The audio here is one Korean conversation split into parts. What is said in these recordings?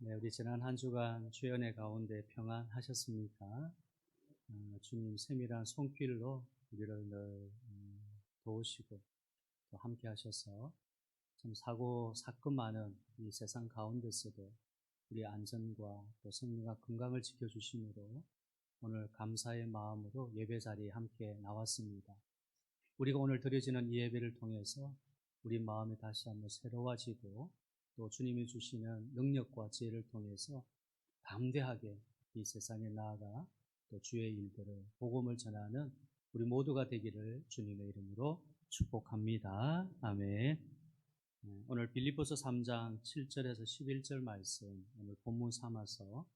네, 우리 지난 한 주간 주의 은혜 가운데 평안하셨습니까? 주님 세밀한 손길로 우리를 늘 도우시고 또 함께 하셔서 참 사고 사건 많은 이 세상 가운데서도 우리 안전과 또 생명과 건강을 지켜주심으로 오늘 감사의 마음으로 예배 자리에 함께 나왔습니다. 우리가 오늘 드려지는 이 예배를 통해서 우리 마음이 다시 한번 새로워지고 또 주님이 주시는 능력과 지혜를 통해서 담대하게 이 세상에 나아가 또 주의 일들을 복음을 전하는 우리 모두가 되기를 주님의 이름으로 축복합니다. 아멘. 오늘 빌립보서 3장 7절에서 11절 말씀 오늘 본문 삼아서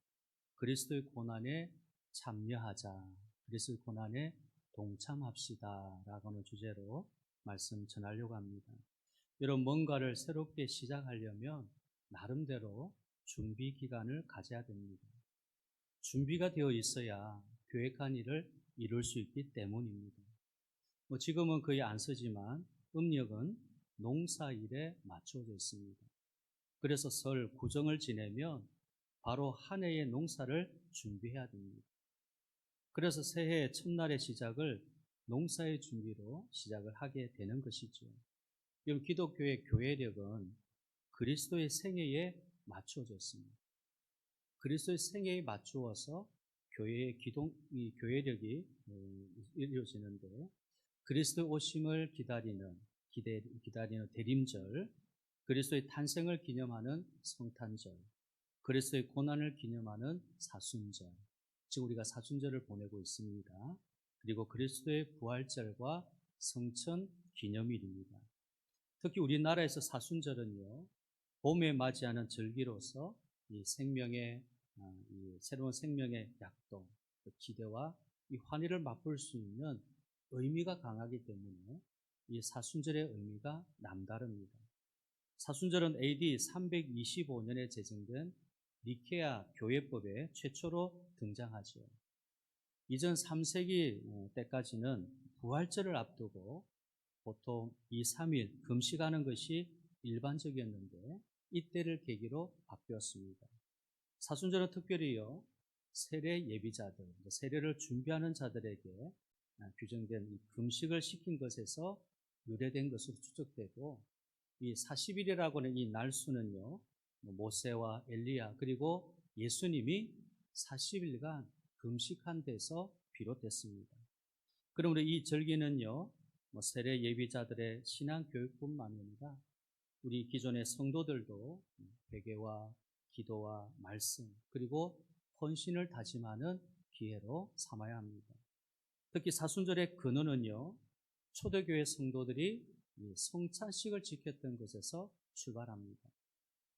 그리스도의 고난에 참여하자, 그리스도의 고난에 동참합시다 라고 하는 주제로 말씀 전하려고 합니다. 여러분, 뭔가를 새롭게 시작하려면 나름대로 준비 기간을 가져야 됩니다. 준비가 되어 있어야 계획한 일을 이룰 수 있기 때문입니다. 지금은 거의 안 쓰지만 음력은 농사일에 맞춰져 있습니다. 그래서 설 구정을 지내면 바로 한 해의 농사를 준비해야 됩니다. 그래서 새해 첫날의 시작을 농사의 준비로 시작을 하게 되는 것이죠. 여러분, 기독교의 교회력은 그리스도의 생애에 맞추어져 있습니다. 그리스도의 생애에 맞추어서 교회의 이 교회력이 이루어지는데, 그리스도의 오심을 기다리는 대림절, 그리스도의 탄생을 기념하는 성탄절, 그리스도의 고난을 기념하는 사순절, 즉 우리가 사순절을 보내고 있습니다. 그리고 그리스도의 부활절과 성천 기념일입니다. 특히 우리나라에서 사순절은요, 봄에 맞이하는 절기로서 이 새로운 생명의 약동, 기대와 이 환희를 맛볼 수 있는 의미가 강하기 때문에 이 사순절의 의미가 남다릅니다. 사순절은 AD 325년에 제정된 니케아 교회법에 최초로 등장하죠. 이전 3세기 때까지는 부활절을 앞두고 보통 2, 3일 금식하는 것이 일반적이었는데 이때를 계기로 바뀌었습니다. 사순절은 특별히요, 세례 예비자들, 세례를 준비하는 자들에게 규정된 이 금식을 시킨 것에서 유래된 것으로 추측되고, 이 40일이라고 하는 이 날수는요, 모세와 엘리야 그리고 예수님이 40일간 금식한 데서 비롯됐습니다. 그러므로 이 절기는요, 세례 예비자들의 신앙 교육뿐만 아니라 우리 기존의 성도들도 회개와 기도와 말씀 그리고 헌신을 다짐하는 기회로 삼아야 합니다. 특히 사순절의 근원은요, 초대교회 성도들이 성찬식을 지켰던 것에서 출발합니다.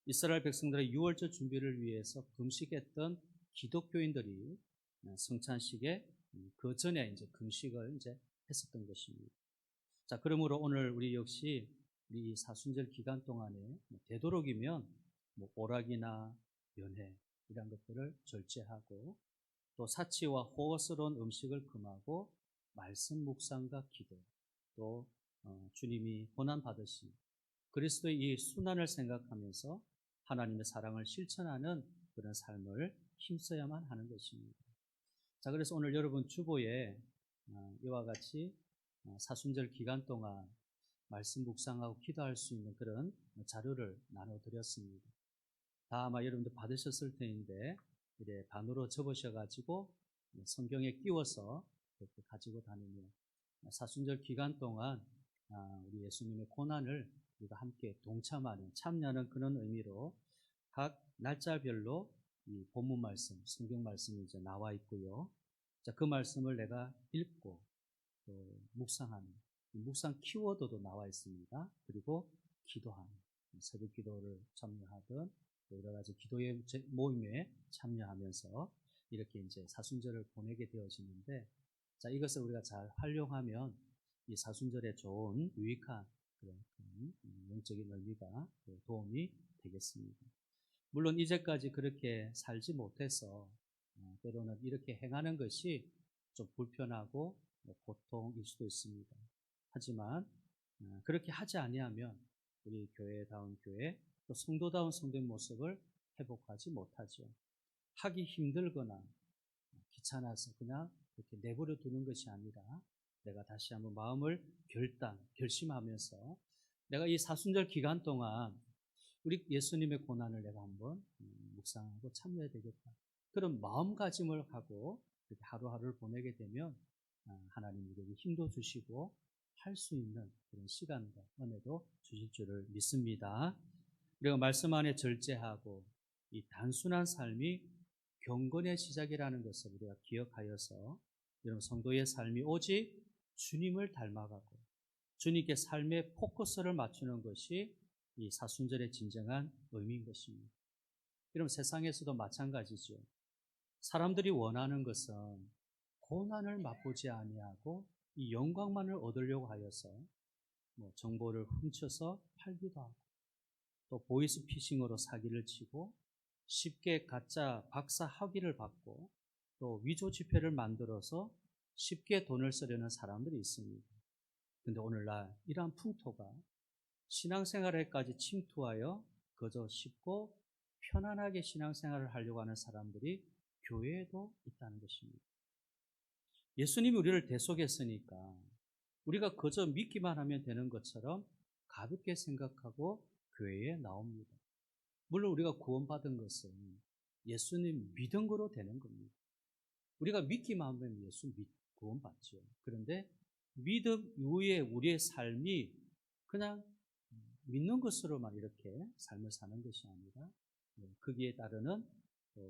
이스라엘 백성들의 유월절 준비를 위해서 금식했던 기독교인들이 성찬식에 그 전에 이제 금식을 했었던 것입니다. 자, 그러므로 오늘 우리 역시 우리 사순절 기간 동안에 되도록이면 오락이나 연회 이런 것들을 절제하고 또 사치와 호거스러운 음식을 금하고 말씀 묵상과 기도 또 주님이 고난 받으신 그리스도의 이 순환을 생각하면서 하나님의 사랑을 실천하는 그런 삶을 힘써야만 하는 것입니다. 자, 그래서 오늘 여러분 주보에 이와 같이 사순절 기간 동안 말씀 묵상하고 기도할 수 있는 그런 자료를 나눠드렸습니다. 다 아마 여러분들 받으셨을 텐데 이래 반으로 접으셔가지고 성경에 끼워서 이렇게 가지고 다니며 사순절 기간 동안 우리 예수님의 고난을 우리가 함께 동참하는 참여하는 그런 의미로 각 날짜별로 이 본문 말씀, 성경 말씀이 이제 나와 있고요. 자, 그 말씀을 내가 읽고 또 묵상하는 묵상 키워드도 나와 있습니다. 그리고 기도하는 새벽 기도를 참여하든 여러 가지 기도의 모임에 참여하면서 이렇게 이제 사순절을 보내게 되어지는데, 자, 이것을 우리가 잘 활용하면 이 사순절에 좋은 유익한 그런 영적인 의미가 도움이 되겠습니다. 물론 이제까지 그렇게 살지 못해서 때로는 이렇게 행하는 것이 좀 불편하고 고통일 수도 있습니다. 하지만 그렇게 하지 아니하면 우리 교회다운 교회 또 성도다운 성도의 모습을 회복하지 못하죠. 하기 힘들거나 귀찮아서 그냥 이렇게 내버려 두는 것이 아니라 내가 다시 한번 마음을 결심하면서 내가 이 사순절 기간 동안 우리 예수님의 고난을 내가 한번 묵상하고 참여해야 되겠다. 그런 마음가짐을 하고 이렇게 하루하루를 보내게 되면 하나님이 우리에게 힘도 주시고 할 수 있는 그런 시간과 은혜도 주실 줄을 믿습니다. 우리가 말씀 안에 절제하고 이 단순한 삶이 경건의 시작이라는 것을 우리가 기억하여서 여러분 성도의 삶이 오직 주님을 닮아가고 주님께 삶의 포커스를 맞추는 것이 이 사순절의 진정한 의미인 것입니다. 여러분 세상에서도 마찬가지죠. 사람들이 원하는 것은 고난을 맛보지 아니하고 이 영광만을 얻으려고 하여서 정보를 훔쳐서 팔기도 하고 또 보이스피싱으로 사기를 치고 쉽게 가짜 박사 학위를 받고 또 위조 지폐를 만들어서 쉽게 돈을 쓰려는 사람들이 있습니다. 그런데 오늘날 이러한 풍토가 신앙생활에까지 침투하여 그저 쉽고 편안하게 신앙생활을 하려고 하는 사람들이 교회에도 있다는 것입니다. 예수님이 우리를 대속했으니까 우리가 그저 믿기만 하면 되는 것처럼 가볍게 생각하고 교회에 나옵니다. 물론 우리가 구원받은 것은 예수님 믿은 거로 되는 겁니다. 우리가 믿기만 하면 구원받죠. 그런데 믿음 이후에 우리의 삶이 그냥 믿는 것으로만 이렇게 삶을 사는 것이 아니라 거기에 따르는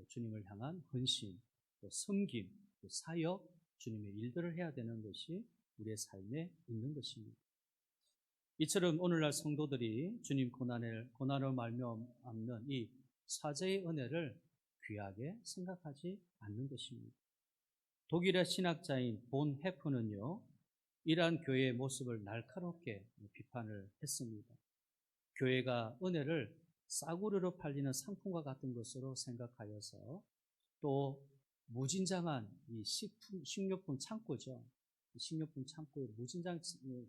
주님을 향한 헌신, 또 섬김, 또 사역, 주님의 일들을 해야 되는 것이 우리의 삶에 있는 것입니다. 이처럼 오늘날 성도들이 주님 고난을 말미암는 이 사제의 은혜를 귀하게 생각하지 않는 것입니다. 독일의 신학자인 본 헤프는요, 이러한 교회의 모습을 날카롭게 비판을 했습니다. 교회가 은혜를 싸구려로 팔리는 상품과 같은 것으로 생각하여서 또 무진장한 이 식료품 창고죠. 식료품 창고에 무진장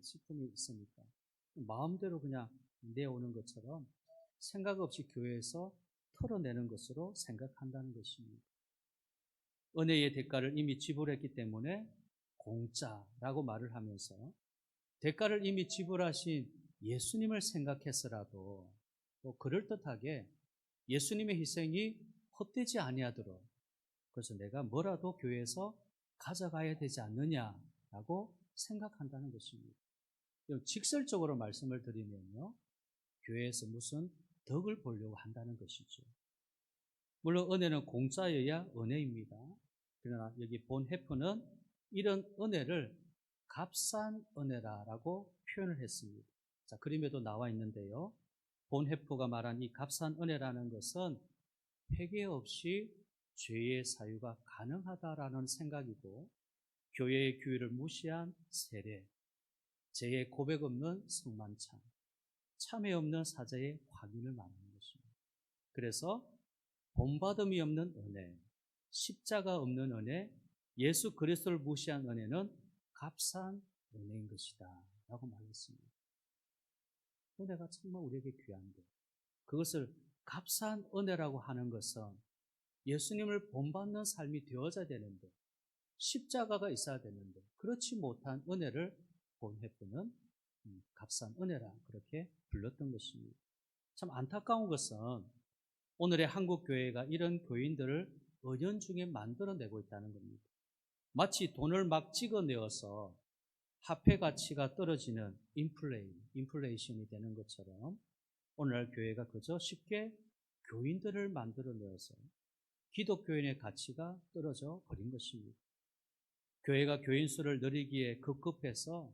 식품이 있으니까 마음대로 그냥 내오는 것처럼 생각 없이 교회에서 털어내는 것으로 생각한다는 것입니다. 은혜의 대가를 이미 지불했기 때문에 공짜라고 말을 하면서 대가를 이미 지불하신 예수님을 생각해서라도 또 그럴듯하게 예수님의 희생이 헛되지 아니하도록 그래서 내가 뭐라도 교회에서 가져가야 되지 않느냐라고 생각한다는 것입니다. 직설적으로 말씀을 드리면요, 교회에서 무슨 덕을 보려고 한다는 것이죠. 물론 은혜는 공짜여야 은혜입니다. 그러나 여기 본 헤프는 이런 은혜를 값싼 은혜라고 표현을 했습니다. 자, 그림에도 나와 있는데요. 본 헤프가 말한 이 값싼 은혜라는 것은 회개 없이 죄의 사유가 가능하다라는 생각이고 교회의 규율을 무시한 세례, 죄의 고백 없는 성만찬, 참회 없는 사자의 확인을 말하는 것입니다. 그래서 본받음이 없는 은혜, 십자가 없는 은혜, 예수 그리스도를 무시한 은혜는 값싼 은혜인 것이다 라고 말했습니다. 은혜가 정말 우리에게 귀한데 그것을 값싼 은혜라고 하는 것은 예수님을 본받는 삶이 되어져야 되는데 십자가가 있어야 되는데 그렇지 못한 은혜를 본 헤프는 값싼 은혜라 그렇게 불렀던 것입니다. 참 안타까운 것은 오늘의 한국 교회가 이런 교인들을 은연중에 만들어내고 있다는 겁니다. 마치 돈을 막 찍어내어서 화폐 가치가 떨어지는 인플레이션이 되는 것처럼 오늘날 교회가 그저 쉽게 교인들을 만들어내어서 기독교인의 가치가 떨어져 버린 것입니다. 교회가 교인 수를 늘리기에 급급해서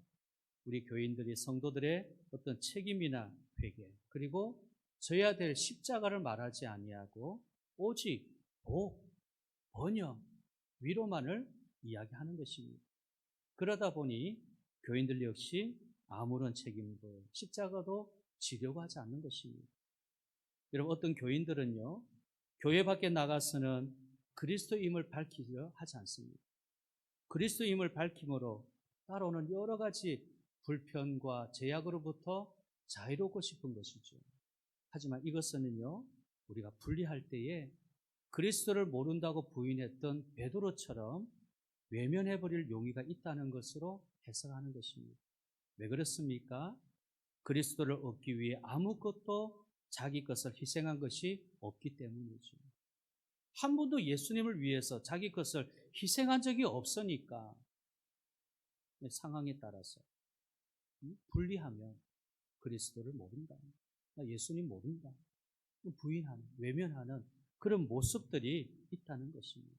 우리 교인들이 성도들의 어떤 책임이나 회개 그리고 져야 될 십자가를 말하지 아니하고 오직 복, 번영, 위로만을 이야기하는 것입니다. 그러다 보니 교인들 역시 아무런 책임도 십자가도 지려고 하지 않는 것입니다. 여러분 어떤 교인들은요 교회 밖에 나가서는 그리스도임을 밝히려 하지 않습니다. 그리스도임을 밝힘으로 따라오는 여러 가지 불편과 제약으로부터 자유롭고 싶은 것이죠. 하지만 이것은요 우리가 분리할 때에 그리스도를 모른다고 부인했던 베드로처럼 외면해버릴 용의가 있다는 것으로 해석하는 것입니다. 왜 그렇습니까? 그리스도를 얻기 위해 아무것도 자기 것을 희생한 것이 없기 때문이죠. 한 번도 예수님을 위해서 자기 것을 희생한 적이 없으니까 상황에 따라서 분리하면 그리스도를 모른다, 예수님 모른다, 부인하는, 외면하는 그런 모습들이 있다는 것입니다.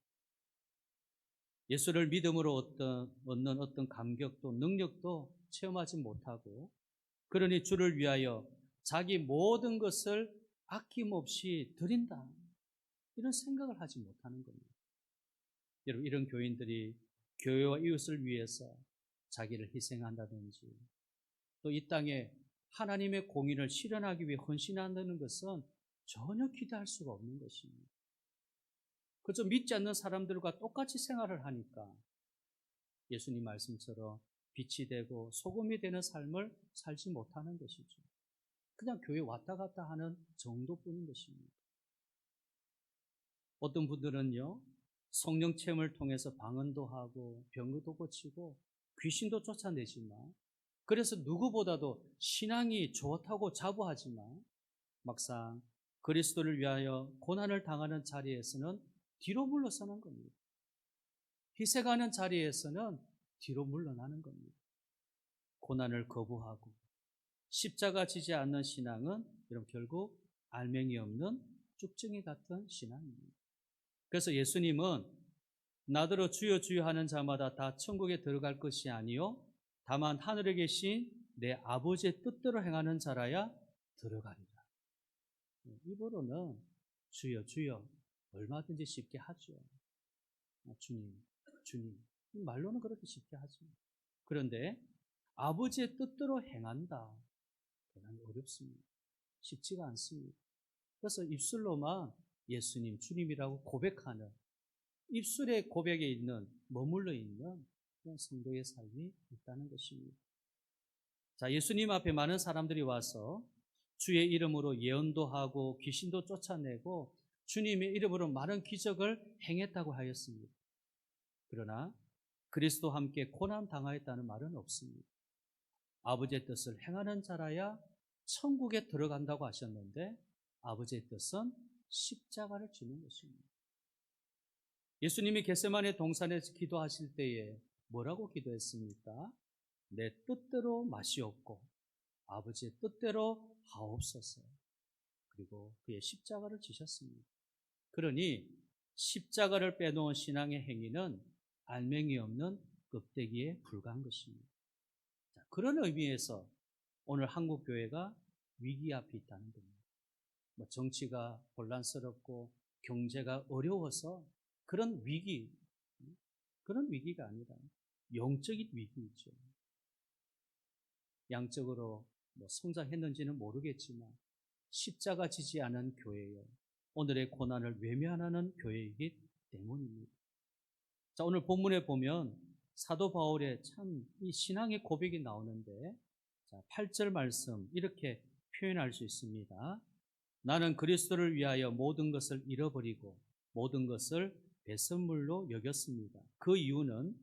예수를 믿음으로 얻는 어떤 감격도 능력도 체험하지 못하고, 그러니 주를 위하여 자기 모든 것을 아낌없이 드린다, 이런 생각을 하지 못하는 겁니다. 여러분, 이런 교인들이 교회와 이웃을 위해서 자기를 희생한다든지 또 이 땅에 하나님의 공의를 실현하기 위해 헌신한다는 것은 전혀 기대할 수가 없는 것입니다. 그저 믿지 않는 사람들과 똑같이 생활을 하니까 예수님 말씀처럼 빛이 되고 소금이 되는 삶을 살지 못하는 것이죠. 그냥 교회 왔다 갔다 하는 정도뿐인 것입니다. 어떤 분들은요, 성령 체험을 통해서 방언도 하고 병도 고치고 귀신도 쫓아내지만, 그래서 누구보다도 신앙이 좋다고 자부하지만 막상 그리스도를 위하여 고난을 당하는 자리에서는 뒤로 물러서는 겁니다. 희생하는 자리에서는 뒤로 물러나는 겁니다. 고난을 거부하고 십자가 지지 않는 신앙은 여러분 결국 알맹이 없는 쭉정이 같은 신앙입니다. 그래서 예수님은 나더러 주여 주여 하는 자마다 다 천국에 들어갈 것이 아니요 다만 하늘에 계신 내 아버지의 뜻대로 행하는 자라야 들어가리라. 입으로는 주여 주여 얼마든지 쉽게 하죠. 주님 주님 말로는 그렇게 쉽게 하죠. 그런데 아버지의 뜻대로 행한다, 대단히 어렵습니다. 쉽지가 않습니다. 그래서 입술로만 예수님 주님이라고 고백하는, 입술의 고백에 있는, 머물러 있는 그런 성도의 삶이 있다는 것입니다. 자, 예수님 앞에 많은 사람들이 와서 주의 이름으로 예언도 하고 귀신도 쫓아내고 주님의 이름으로 많은 기적을 행했다고 하였습니다. 그러나 그리스도와 함께 고난 당하였다는 말은 없습니다. 아버지의 뜻을 행하는 자라야 천국에 들어간다고 하셨는데 아버지의 뜻은 십자가를 지는 것입니다. 예수님이 겟세마네 동산에서 기도하실 때에 뭐라고 기도했습니까? 내 뜻대로 마시옵고 아버지의 뜻대로 하옵소서. 그리고 그의 십자가를 지셨습니다. 그러니 십자가를 빼놓은 신앙의 행위는 알맹이 없는 껍데기에 불과한 것입니다. 자, 그런 의미에서 오늘 한국 교회가 위기 앞에 있다는 겁니다. 정치가 혼란스럽고 경제가 어려워서 그런 위기가 아니라 영적인 위기이죠. 양적으로 성장했는지는 모르겠지만 십자가 지지 않은 교회요, 오늘의 고난을 외면하는 교회이기 때문입니다. 자, 오늘 본문에 보면 사도 바울의 참 이 신앙의 고백이 나오는데, 자, 8절 말씀 이렇게 표현할 수 있습니다. 나는 그리스도를 위하여 모든 것을 잃어버리고 모든 것을 배설물로 여겼습니다. 그 이유는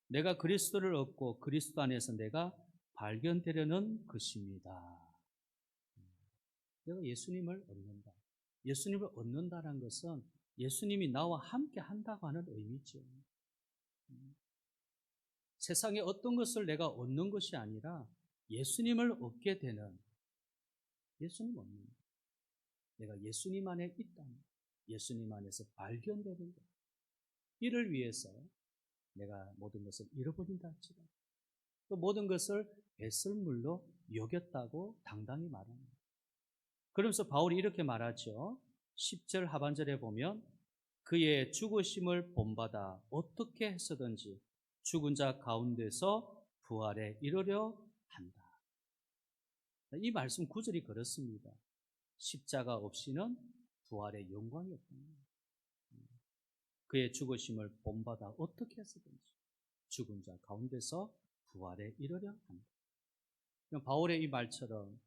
내가 그리스도를 얻고 그리스도 안에서 내가 발견되려는 것입니다. 내가 예수님을 얻는다. 예수님을 얻는다는 것은 예수님이 나와 함께 한다고 하는 의미죠. 세상에 어떤 것을 내가 얻는 것이 아니라 예수님을 얻게 되는, 예수님 얻는 것. 내가 예수님 안에 있다는, 예수님 안에서 발견되는 것. 이를 위해서 내가 모든 것을 잃어버린다 할지라도 또 모든 것을 배설물로 여겼다고 당당히 말합니다. 그러면서 바울이 이렇게 말하죠. 10절 하반절에 보면 그의 죽으심을 본받아 어떻게 해서든지 죽은 자 가운데서 부활에 이르려 한다. 이 말씀 구절이 그렇습니다. 십자가 없이는 부활의 영광이 없습니다. 그의 죽으심을 본받아 어떻게 해서든지 죽은 자 가운데서 부활에 이르려 한다. 바울의 이 말처럼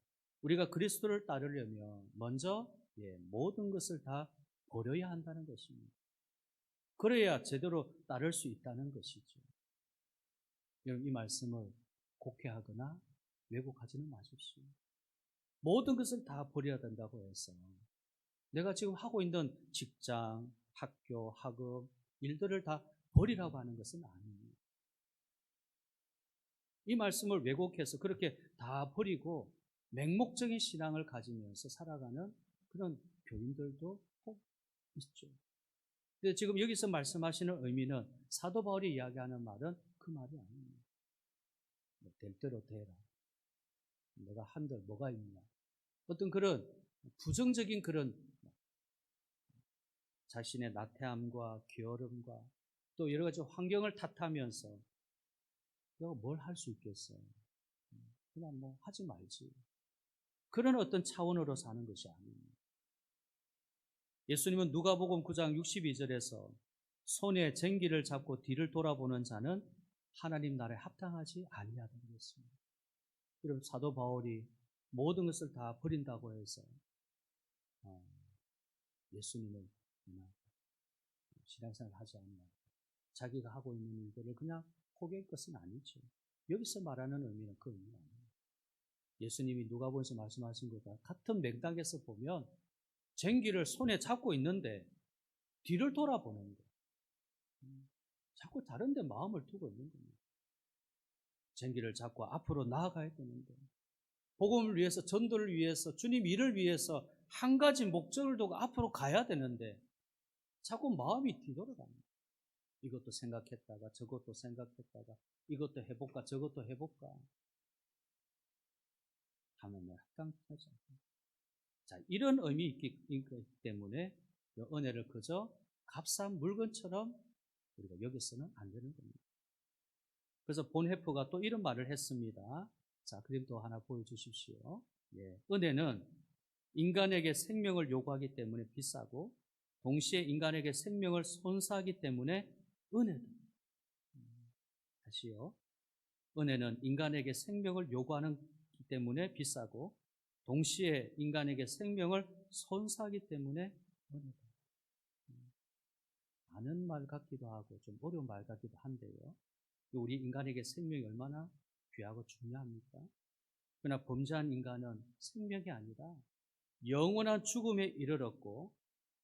우리가 그리스도를 따르려면 먼저 모든 것을 다 버려야 한다는 것입니다. 그래야 제대로 따를 수 있다는 것이죠. 여러분, 이 말씀을 곡해하거나 왜곡하지는 마십시오. 모든 것을 다 버려야 된다고 해서 내가 지금 하고 있는 직장, 학교, 학업, 일들을 다 버리라고 하는 것은 아닙니다. 이 말씀을 왜곡해서 그렇게 다 버리고 맹목적인 신앙을 가지면서 살아가는 그런 교인들도 혹 있죠. 근데 지금 여기서 말씀하시는 의미는 사도 바울이 이야기하는 말은 그 말이 아닙니다. 될 대로 되라. 내가 한들 뭐가 있냐. 어떤 그런 부정적인 그런 자신의 나태함과 게으름과 또 여러 가지 환경을 탓하면서 내가 뭘 할 수 있겠어. 그냥 뭐 하지 말지. 그런 어떤 차원으로 사는 것이 아닙니다. 예수님은 누가복음 9장 62절에서 손에 쟁기를 잡고 뒤를 돌아보는 자는 하나님 나라에 합당하지 아니하다고 했습니다. 여러분, 사도 바울이 모든 것을 다 버린다고 해서 예수님을 그냥 신앙생활을 하지 않나, 자기가 하고 있는 일들을 그냥 포기할 것은 아니죠. 여기서 말하는 의미는 그 의미가 아니에요. 예수님이 누가복음에서 말씀하신 것과 같은 맥락에서 보면 쟁기를 손에 잡고 있는데 뒤를 돌아보는 거, 자꾸 다른 데 마음을 두고 있는 겁니다. 쟁기를 잡고 앞으로 나아가야 되는데 복음을 위해서, 전도를 위해서, 주님 일을 위해서 한 가지 목적을 두고 앞으로 가야 되는데 자꾸 마음이 뒤돌아갑니다. 이것도 생각했다가 저것도 생각했다가 이것도 해볼까 저것도 해볼까 하면 합당하지 않습니다. 자, 이런 의미 있기 때문에 은혜를 그저 값싼 물건처럼 우리가 여기서는 안 되는 겁니다. 그래서 본헤프가 또 이런 말을 했습니다. 자, 그림 또 하나 보여주십시오. 은혜는 인간에게 생명을 요구하기 때문에 비싸고 동시에 인간에게 생명을 선사하기 때문에 은혜다. 다시요. 은혜는 인간에게 생명을 요구하기 때문에 비싸고 동시에 인간에게 생명을 선사하기 때문에 은혜다. 아는 말 같기도 하고 좀 어려운 말 같기도 한데요. 우리 인간에게 생명이 얼마나 귀하고 중요합니까? 그러나 범죄한 인간은 생명이 아니라 영원한 죽음에 이르렀고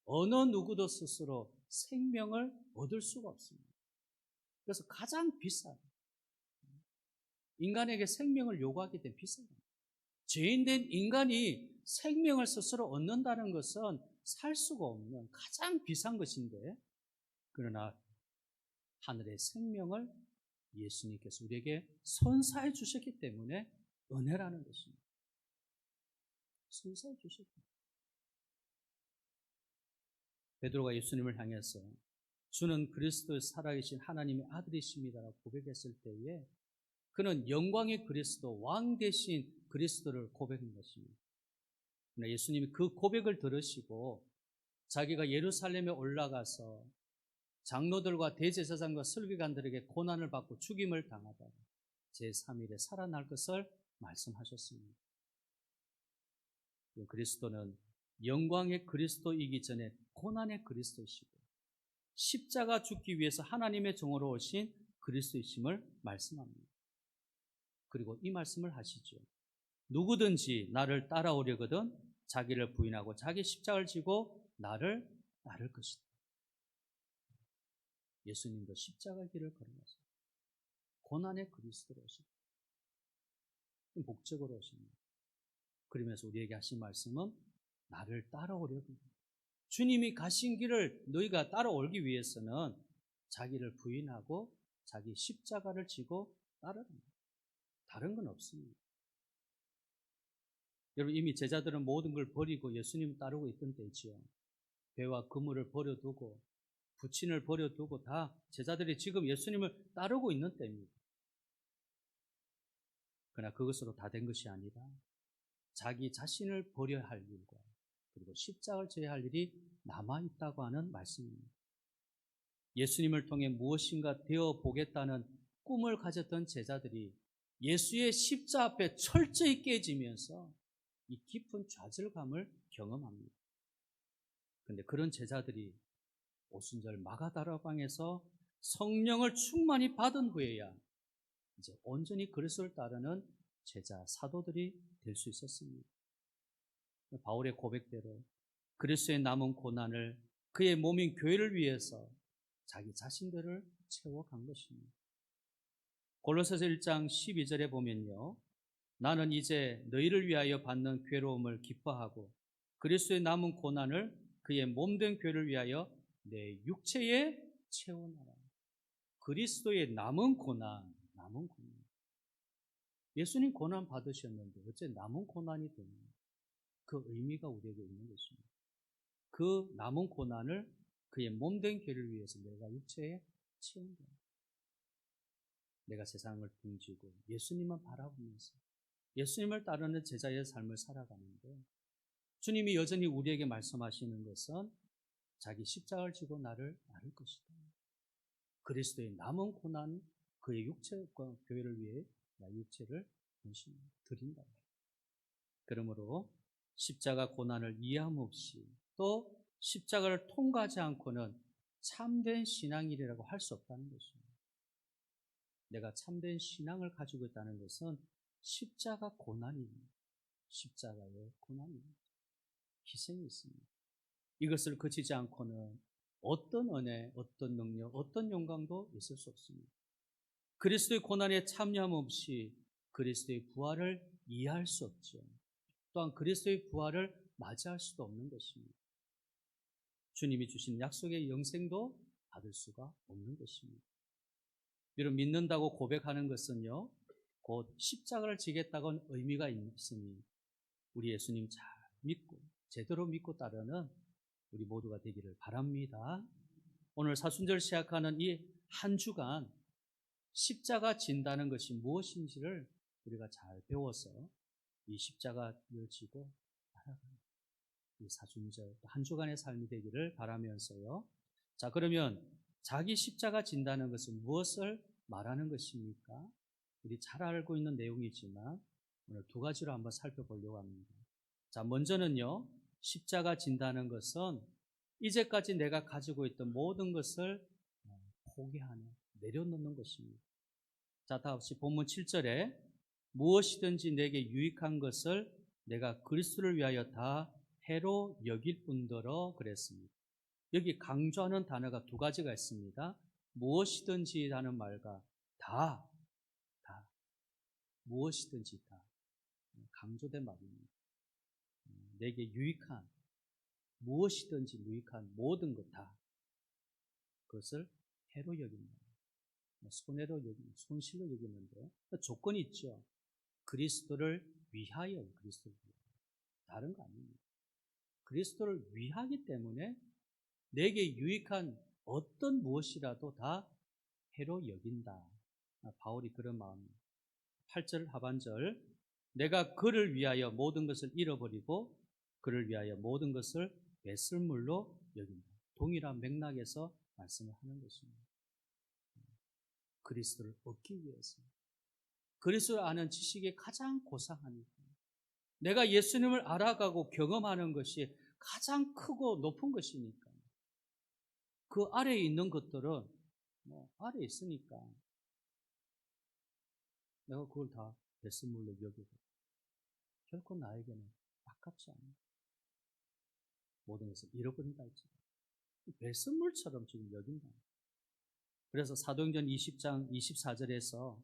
어느 누구도 스스로 생명을 얻을 수가 없습니다. 그래서 가장 비싸요. 인간에게 생명을 요구하기 때문에 비싸요. 죄인된 인간이 생명을 스스로 얻는다는 것은 살 수가 없는 가장 비싼 것인데, 그러나 하늘의 생명을 예수님께서 우리에게 선사해 주셨기 때문에 은혜라는 것입니다. 선사해 주셨다. 베드로가 예수님을 향해서 주는 그리스도의 살아계신 하나님의 아들이십니다라고 고백했을 때에 그는 영광의 그리스도, 왕 대신 그리스도를 고백한 것입니다. 그러나 예수님이 그 고백을 들으시고 자기가 예루살렘에 올라가서 장로들과 대제사장과 설교관들에게 고난을 받고 죽임을 당하다가 제3일에 살아날 것을 말씀하셨습니다. 그리스도는 영광의 그리스도이기 전에 고난의 그리스도이시고 십자가 죽기 위해서 하나님의 종으로 오신 그리스도이심을 말씀합니다. 그리고 이 말씀을 하시죠. 누구든지 나를 따라오려거든 자기를 부인하고 자기 십자가를 지고 나를 따를 것이다. 예수님도 십자가 길을 걸어가서 고난의 그리스도로 오십니다. 목적으로 오십니다. 그러면서 우리에게 하신 말씀은 나를 따라오려거든. 주님이 가신 길을 너희가 따라오기 위해서는 자기를 부인하고 자기 십자가를 지고 따르랍니다. 다른 건 없습니다. 여러분, 이미 제자들은 모든 걸 버리고 예수님을 따르고 있던 때지요. 배와 그물을 버려두고 부친을 버려두고 다 제자들이 지금 예수님을 따르고 있는 때입니다. 그러나 그것으로 다 된 것이 아니라 자기 자신을 버려야 할 일과 그리고 십자가를 져야 할 일이 남아있다고 하는 말씀입니다. 예수님을 통해 무엇인가 되어보겠다는 꿈을 가졌던 제자들이 예수의 십자 앞에 철저히 깨지면서 이 깊은 좌절감을 경험합니다. 근데 그런 제자들이 오순절 마가다라방에서 성령을 충만히 받은 후에야 이제 온전히 그리스도를 따르는 제자 사도들이 될 수 있었습니다. 바울의 고백대로 그리스도의 남은 고난을 그의 몸인 교회를 위해서 자기 자신들을 채워간 것입니다. 골로새서 1장 12절에 보면요, 나는 이제 너희를 위하여 받는 괴로움을 기뻐하고 그리스도의 남은 고난을 그의 몸된 교회를 위하여 내 육체에 채워나라. 그리스도의 남은 고난. 예수님 고난 받으셨는데 어째 남은 고난이 되는 그 의미가 우리에게 있는 것입니다. 그 남은 고난을 그의 몸된 교회를 위해서 내가 육체에 채운다. 내가 세상을 등지고 예수님만 바라보면서 예수님을 따르는 제자의 삶을 살아가는데, 주님이 여전히 우리에게 말씀하시는 것은 자기 십자가를 지고 나를 따를 것이다. 그리스도의 남은 고난, 그의 육체과 교회를 위해 나 육체를 드린다. 그러므로 십자가 고난을 이해함 없이 또 십자가를 통과하지 않고는 참된 신앙이라고 할 수 없다는 것입니다. 내가 참된 신앙을 가지고 있다는 것은 십자가 고난입니다. 십자가의 고난입니다. 희생이 있습니다. 이것을 거치지 않고는 어떤 은혜, 어떤 능력, 어떤 영광도 있을 수 없습니다. 그리스도의 고난에 참여함 없이 그리스도의 부활을 이해할 수 없죠. 또한 그리스도의 부활을 맞이할 수도 없는 것입니다. 주님이 주신 약속의 영생도 받을 수가 없는 것입니다. 여러분, 믿는다고 고백하는 것은요, 곧 십자가를 지겠다고는 의미가 있으니 우리 예수님 잘 믿고 제대로 믿고 따르는 우리 모두가 되기를 바랍니다. 오늘 사순절 시작하는 이 한 주간 십자가 진다는 것이 무엇인지를 우리가 잘 배워서 이 십자가를 지고 살아가는 이 사순절 한 주간의 삶이 되기를 바라면서요. 자, 그러면 자기 십자가 진다는 것은 무엇을 말하는 것입니까? 우리 잘 알고 있는 내용이지만 오늘 두 가지로 한번 살펴보려고 합니다. 자, 먼저는요, 십자가 진다는 것은 이제까지 내가 가지고 있던 모든 것을 포기하는, 내려놓는 것입니다. 자, 다시 본문 7절에 무엇이든지 내게 유익한 것을 내가 그리스도를 위하여 다 해로 여길 뿐더러 그랬습니다. 여기 강조하는 단어가 두 가지가 있습니다. 무엇이든지 라는 말과 다, 무엇이든지 다 강조된 말입니다. 내게 유익한, 무엇이든지 유익한 모든 것 다, 그것을 해로 여긴다. 손해로 여기는, 손실로 여기는데 조건이 있죠. 그리스도를 위하여, 그리스도를 위하여. 다른 거 아닙니다. 그리스도를 위하기 때문에 내게 유익한 어떤 무엇이라도 다 해로 여긴다. 바울이 그런 마음입니다. 8절 하반절, 내가 그를 위하여 모든 것을 잃어버리고 그를 위하여 모든 것을 배설물로 여긴다. 동일한 맥락에서 말씀을 하는 것입니다. 그리스도를 얻기 위해서. 그리스도를 아는 지식이 가장 고상하니까. 내가 예수님을 알아가고 경험하는 것이 가장 크고 높은 것이니까. 그 아래에 있는 것들은 아래에 있으니까 내가 그걸 다 배설물로 여기고 결코 나에게는 아깝지 않아. 모든 것을 잃어버린다 했지. 배설물처럼 지금 여긴다. 그래서 사도행전 20장 24절에서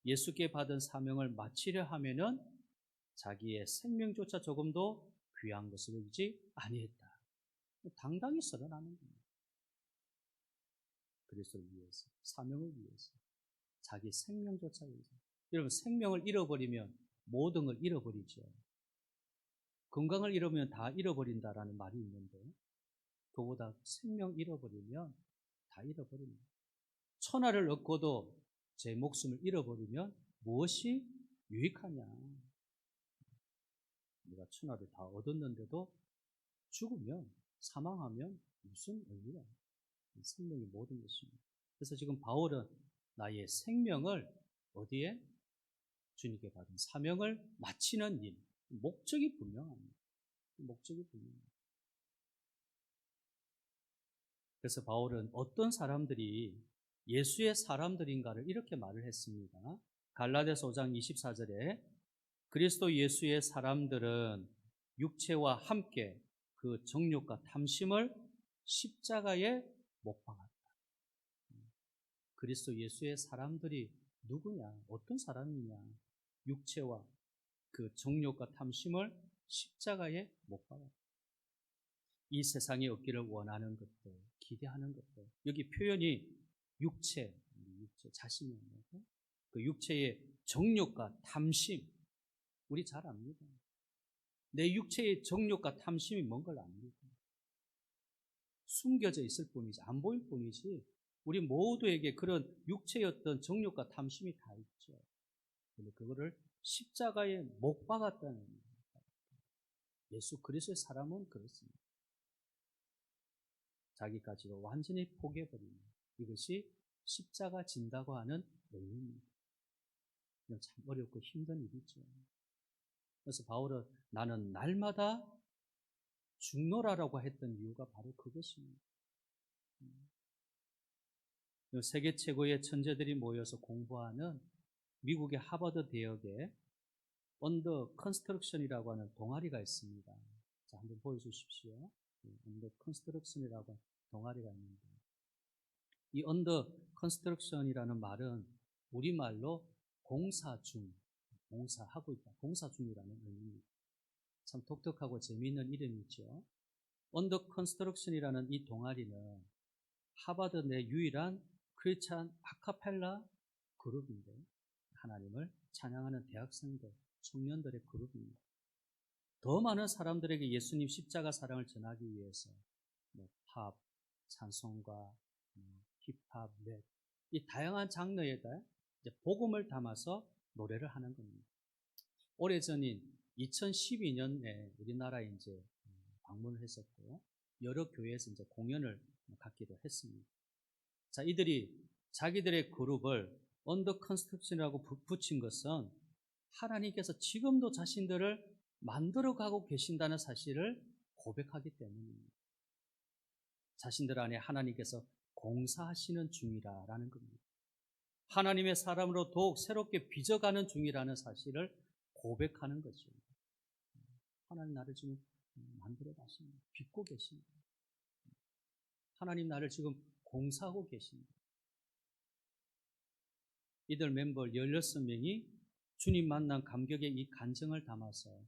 예수께 받은 사명을 마치려 하면은 자기의 생명조차 조금도 귀한 것을 여기지 아니했다. 당당히 선언하는 겁니다. 그리스도를 위해서, 사명을 위해서, 자기 생명조차 위해서. 여러분, 생명을 잃어버리면 모든 걸 잃어버리죠. 건강을 잃으면 다 잃어버린다라는 말이 있는데 그보다 생명 잃어버리면 다 잃어버립니다. 천하를 얻고도 제 목숨을 잃어버리면 무엇이 유익하냐. 내가 천하를 다 얻었는데도 죽으면, 사망하면 무슨 의미가? 생명이 모든 것입니다. 그래서 지금 바울은 나의 생명을 어디에? 주님께 받은 사명을 마치는 일, 목적이 분명합니다. 목적이 분명합니다. 그래서 바울은 어떤 사람들이 예수의 사람들인가를 이렇게 말을 했습니다. 갈라디아서 5장 24절에 그리스도 예수의 사람들은 육체와 함께 그 정욕과 탐심을 십자가에 못 박았다. 그리스도 예수의 사람들이 누구냐? 어떤 사람이냐? 육체와 그 정욕과 탐심을 십자가에 못 박았다. 이 세상에 얻기를 원하는 것들, 기대하는 것들. 여기 표현이 육체 자신의 그 육체의 정욕과 탐심. 우리 잘 압니다. 내 육체의 정욕과 탐심이 뭔 걸 압니다. 숨겨져 있을 뿐이지, 안 보일 뿐이지, 우리 모두에게 그런 육체의 어떤 정욕과 탐심이 다 있죠. 근데 그거를 십자가에 못 박았다는 겁니다. 예수 그리스도의 사람은 그렇습니다. 자기까지도 완전히 포기해버리는 이것이 십자가 진다고 하는 의미입니다. 참 어렵고 힘든 일이죠. 그래서 바울은 나는 날마다 죽노라라고 했던 이유가 바로 그것입니다. 세계 최고의 천재들이 모여서 공부하는 미국의 하버드 대학에 언더 컨스트럭션이라고 하는 동아리가 있습니다. 자, 한번 보여주십시오. 언더 컨스트럭션이라고 하는 동아리가 있는데, 이 언더 컨스트럭션이라는 말은 우리말로 공사 중, 공사하고 있다, 공사 중이라는 의미입니다. 참 독특하고 재미있는 이름이죠. 언더 컨스트럭션이라는 이 동아리는 하버드 내 유일한 크리스찬 아카펠라 그룹인데, 하나님을 찬양하는 대학생들, 청년들의 그룹입니다. 더 많은 사람들에게 예수님 십자가 사랑을 전하기 위해서 팝, 찬송가, 힙합, 랩, 이 다양한 장르에다 이제 복음을 담아서 노래를 하는 겁니다. 오래전인 2012년에 우리나라에 이제 방문을 했었고, 여러 교회에서 이제 공연을 갖기도 했습니다. 자, 이들이 자기들의 그룹을 언더 컨스트럭션이라고 붙인 것은 하나님께서 지금도 자신들을 만들어가고 계신다는 사실을 고백하기 때문입니다. 자신들 안에 하나님께서 공사하시는 중이라는 겁니다. 하나님의 사람으로 더욱 새롭게 빚어가는 중이라는 사실을 고백하는 거죠. 하나님 나를 지금 만들어 가십니다. 빚고 계십니다. 하나님 나를 지금 공사하고 계십니다. 이들 멤버 16명이 주님 만난 감격의 이 간증을 담아서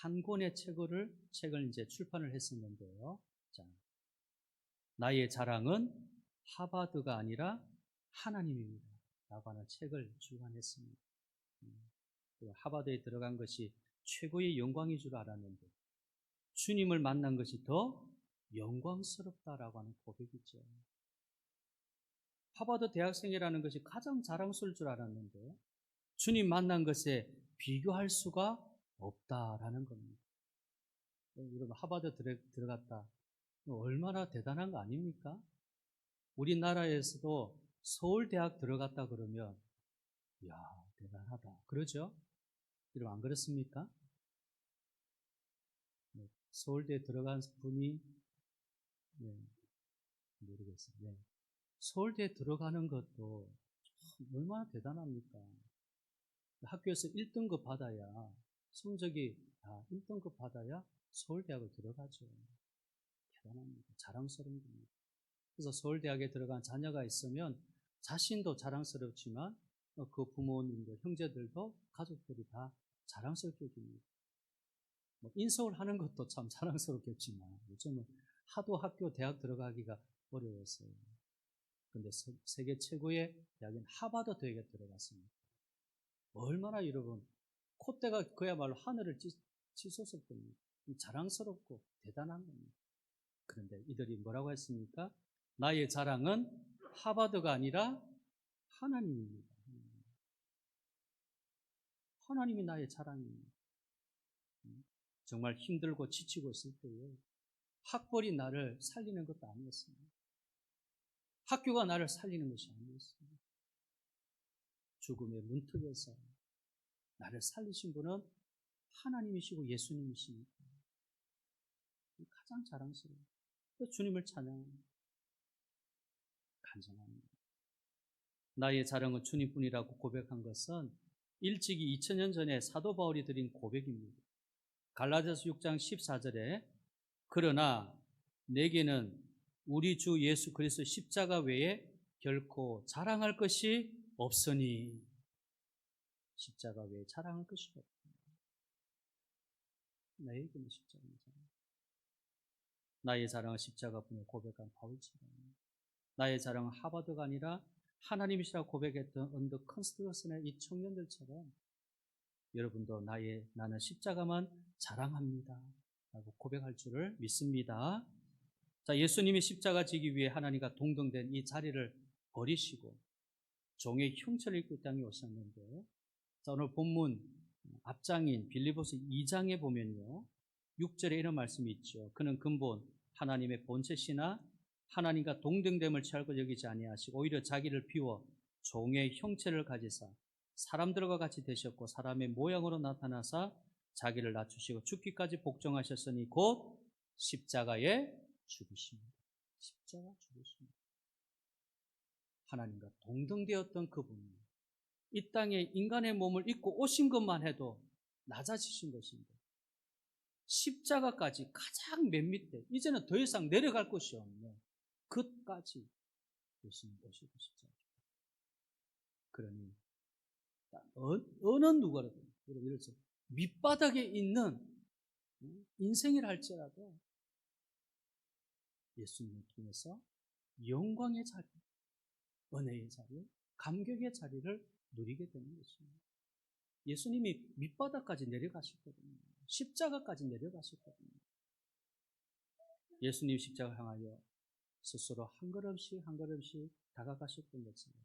한 권의 책을 이제 출판을 했었는데요. 자, 나의 자랑은 하버드가 아니라 하나님입니다. 라고 하는 책을 출간했습니다. 하버드에 들어간 것이 최고의 영광인 줄 알았는데 주님을 만난 것이 더 영광스럽다라고 하는 고백이죠. 하버드 대학생이라는 것이 가장 자랑스러울 줄 알았는데 주님 만난 것에 비교할 수가 없다라는 겁니다. 여러분, 하버드 들어갔다. 얼마나 대단한 거 아닙니까? 우리나라에서도 서울대학 들어갔다 그러면 이야, 대단하다. 그러죠? 여러분, 안 그렇습니까? 서울대에 들어간 분이 모르겠어요. 서울대에 들어가는 것도 얼마나 대단합니까? 학교에서 1등급 받아야, 성적이 1등급 받아야 서울대학을 들어가죠. 대단합니다. 자랑스러운 겁니다. 그래서 서울대학에 들어간 자녀가 있으면 자신도 자랑스럽지만 그 부모님들, 형제들도, 가족들이 다 자랑스럽게 여깁니다. 인서울 하는 것도 참 자랑스럽겠지만 요즘은 하도 학교, 대학 들어가기가 어려웠어요. 그런데 세계 최고의 대학인 하버드 대학에 들어갔습니다. 얼마나 여러분, 콧대가 그야말로 하늘을 치솟을 겁니다. 자랑스럽고 대단한 겁니다. 그런데 이들이 뭐라고 했습니까? 나의 자랑은 하버드가 아니라 하나님입니다. 하나님이 나의 자랑입니다. 정말 힘들고 지치고 있을 때에 학벌이 나를 살리는 것도 아니었습니다. 학교가 나를 살리는 것이 아니었습니다. 죽음의 문턱에서 나를 살리신 분은 하나님이시고 예수님이시니까 가장 자랑스러워요. 주님을 찬양합니다. 간증합니다. 나의 자랑은 주님뿐이라고 고백한 것은 일찍이 2000년 전에 사도 바울이 드린 고백입니다. 갈라디아서 6장 14절에 그러나 내게는 우리 주 예수 그리스도 십자가 외에 결코 자랑할 것이 없으니, 십자가 외에 자랑할 것이 없다. 나에게는 십자가입니다. 나의 자랑은 십자가뿐에 고백한 바울처럼, 나의 자랑은 하버드가 아니라 하나님이시라고 고백했던 언더 컨스트러슨의 이 청년들처럼 여러분도 나는 십자가만 자랑합니다 라고 고백할 줄을 믿습니다. 자, 예수님이 십자가 지기 위해 하나님과 동등된 이 자리를 버리시고 종의 형체를 입고 이 땅에 오셨는데, 자, 오늘 본문 앞장인 빌립보서 2장에 보면요 6절에 이런 말씀이 있죠. 그는 근본 하나님의 본체시나 하나님과 동등됨을 취할 것 여기지 아니하시고 오히려 자기를 비워 종의 형체를 가지사 사람들과 같이 되셨고 사람의 모양으로 나타나사 자기를 낮추시고 죽기까지 복종하셨으니 곧 십자가에 죽으십니다. 십자가 죽으십니다. 하나님과 동등되었던 그분이 이 땅에 인간의 몸을 입고 오신 것만 해도 낮아지신 것입니다. 십자가까지 가장 맨 밑에, 이제는 더 이상 내려갈 곳이 없는 끝까지 예수님 오시고 십자가. 그러니 어느 누구라도 이렇게 밑바닥에 있는 인생이라 할지라도 예수님을 통해서 영광의 자리, 은혜의 자리, 감격의 자리를 누리게 되는 것입니다. 예수님이 밑바닥까지 내려가셨거든요. 십자가까지 내려가셨거든요. 예수님 십자가를 향하여 스스로 한 걸음씩 한 걸음씩 다가가셨던 것처럼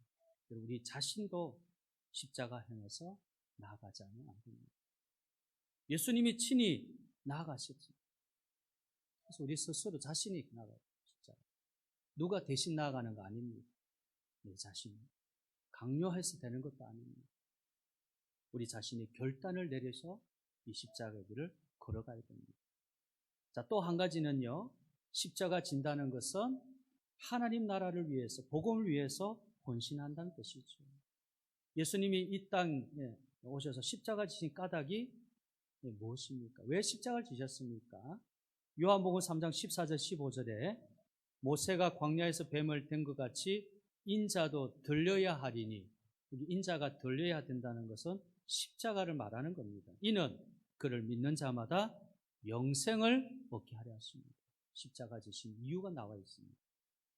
우리 자신도 십자가 향해서 나아가자면 안 됩니다. 예수님이 친히 나아가셨지. 그래서 우리 스스로 자신이 나아가요. 십자가. 누가 대신 나아가는 거 아닙니다. 내 자신이. 강요해서 되는 것도 아닙니다. 우리 자신이 결단을 내려서 이 십자가의 길을 걸어가야 됩니다. 자, 또 한 가지는요, 십자가 진다는 것은 하나님 나라를 위해서, 복음을 위해서 헌신한다는 뜻이죠. 예수님이 이 땅에 오셔서 십자가 지신 까닭이 무엇입니까? 왜 십자가를 지셨습니까? 요한복음 3장 14절 15절에 모세가 광야에서 뱀을 댄 것 같이 인자도 들려야 하리니, 여기 인자가 들려야 된다는 것은 십자가를 말하는 겁니다. 이는 그를 믿는 자마다 영생을 얻게 하려 하십니다. 십자가 지신 이유가 나와 있습니다.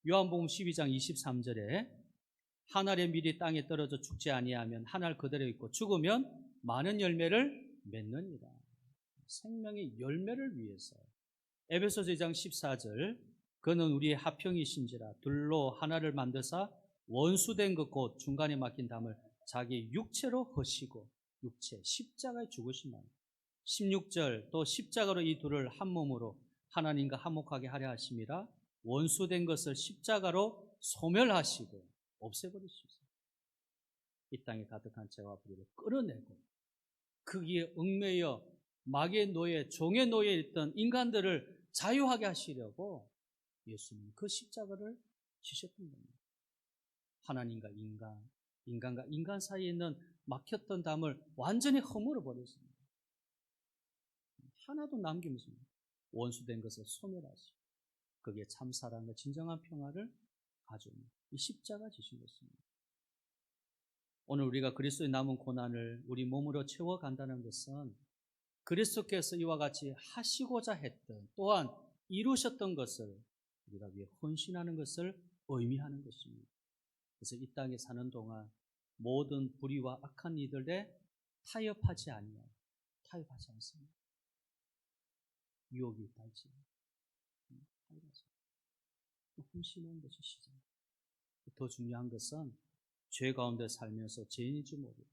요한복음 12장 23절에 한 알의 밀이 땅에 떨어져 죽지 아니하면 한 알 그대로 있고 죽으면 많은 열매를 맺느니라. 생명의 열매를 위해서. 에베소서 2장 14절 그는 우리의 하평이신지라 둘로 하나를 만드사 원수된 것 곧 중간에 막힌 담을 자기 육체로 허시고, 육체 십자가에 죽으신 말. 16절 또 십자가로 이 둘을 한 몸으로 하나님과 화목하게 하려 하심이라 원수된 것을 십자가로 소멸하시고 없애버리시소. 이 땅에 가득한 죄와 불의를 끌어내고 거기에 얽매여 마귀의 노예, 종의 노예에 있던 인간들을 자유하게 하시려고 예수님 그 십자가를 지셨던 겁니다. 하나님과 인간, 인간과 인간 사이에 있는 막혔던 담을 완전히 허물어 버렸습니다. 하나도 남기면서 원수된 것을 소멸하시고 거기에 참 사랑과 진정한 평화를 가져옵니다. 이 십자가 지신 것입니다. 오늘 우리가 그리스도의 남은 고난을 우리 몸으로 채워간다는 것은 그리스도께서 이와 같이 하시고자 했던, 또한 이루셨던 것을 우리가 위해 헌신하는 것을 의미하는 것입니다. 그래서 이 땅에 사는 동안 모든 불의와 악한 이들에 타협하지 않습니다. 유혹이 있다 할지 헌신하는 것이 시작. 더 중요한 것은 죄 가운데 살면서 죄인인 줄 모르고,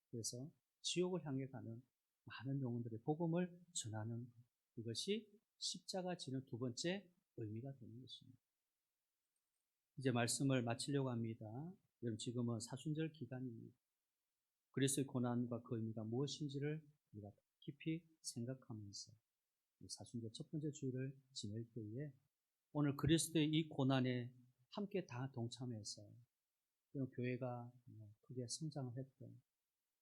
그래서 지옥을 향해 가는 많은 영혼들의 복음을 전하는 것, 이것이 십자가 지는 두 번째 의미가 되는 것입니다. 이제 말씀을 마치려고 합니다. 여러분, 지금은 사순절 기간입니다. 그리스도의 고난과 그 의미가 무엇인지를 우리가 깊이 생각하면서 사순절 첫 번째 주일을 지낼 때에 오늘 그리스도의 이 고난의 함께 다 동참해서 교회가 크게 성장을 했던,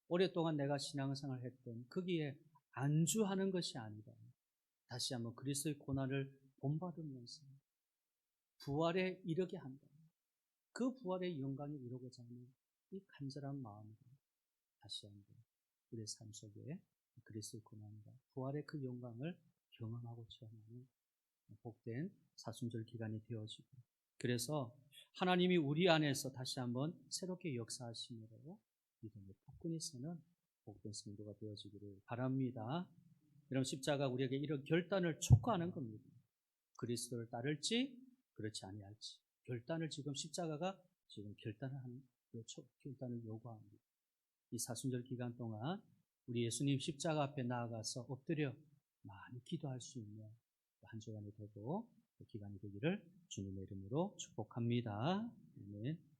오랫동안 내가 신앙생활을 했던 거기에 안주하는 것이 아니라 다시 한번 그리스도의 고난을 본받으면서 부활에 이르게 한다. 그 부활의 영광을 이루고자 하는 이 간절한 마음으로 다시 한번 우리의 삶 속에 그리스도의 고난과 부활의 그 영광을 경험하고 체험하는 복된 사순절 기간이 되어지고, 그래서 하나님이 우리 안에서 다시 한번 새롭게 역사하심으로 믿음의 폭군이 서는 복된 성도가 되어지기를 바랍니다. 여러분, 십자가 우리에게 이런 결단을 촉구하는 겁니다. 그리스도를 따를지 그렇지 아니할지 결단을 지금 십자가가 지금 결단을 요구합니다. 이 사순절 기간 동안 우리 예수님 십자가 앞에 나아가서 엎드려 많이 기도할 수 있는 한 주간이 되고 기간이 되기를 주님의 이름으로 축복합니다. 아멘.